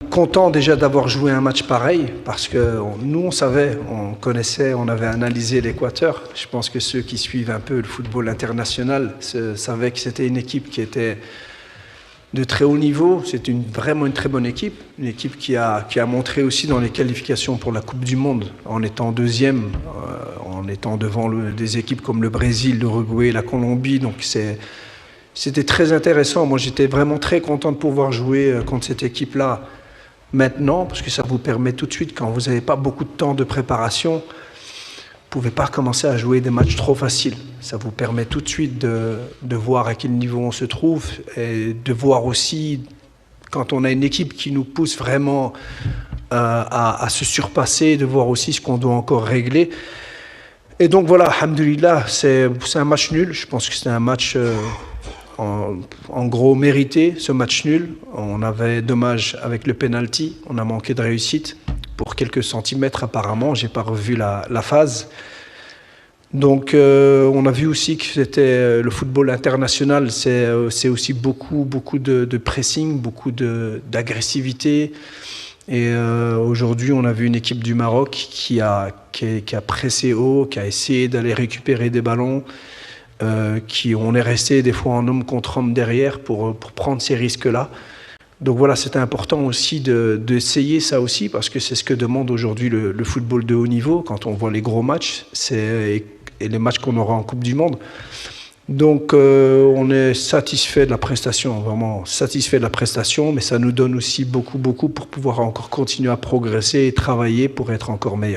Content déjà d'avoir joué un match pareil, parce que nous on savait, on connaissait, on avait analysé l'Équateur. Je pense que ceux qui suivent un peu le football international savaient que c'était une équipe qui était de très haut niveau. C'était vraiment une très bonne équipe, une équipe qui a montré aussi dans les qualifications pour la Coupe du Monde, en étant deuxième, en étant devant des équipes comme le Brésil, l'Uruguay, la Colombie. Donc c'était très intéressant. Moi j'étais vraiment très content de pouvoir jouer contre cette équipe-là maintenant, parce que ça vous permet tout de suite, quand vous n'avez pas beaucoup de temps de préparation, vous ne pouvez pas commencer à jouer des matchs trop faciles. Ça vous permet tout de suite de voir à quel niveau on se trouve et de voir aussi, quand on a une équipe qui nous pousse vraiment à se surpasser, de voir aussi ce qu'on doit encore régler. Et donc voilà, alhamdoulilah, c'est un match nul. Je pense que c'est un match en gros mérité, ce match nul. On avait dommage avec le penalty, on a manqué de réussite pour quelques centimètres apparemment, j'ai pas revu la phase. Donc on a vu aussi que c'était le football international, c'est aussi beaucoup de pressing, beaucoup d'agressivité. Et aujourd'hui, on a vu une équipe du Maroc qui a pressé haut, qui a essayé d'aller récupérer des ballons. On est resté des fois en homme contre homme derrière pour prendre ces risques-là. Donc voilà, c'était important aussi d'essayer ça aussi, parce que c'est ce que demande aujourd'hui le football de haut niveau, quand on voit les gros matchs et les matchs qu'on aura en Coupe du Monde. Donc on est satisfait de la prestation, vraiment satisfait de la prestation, mais ça nous donne aussi beaucoup pour pouvoir encore continuer à progresser et travailler pour être encore meilleur.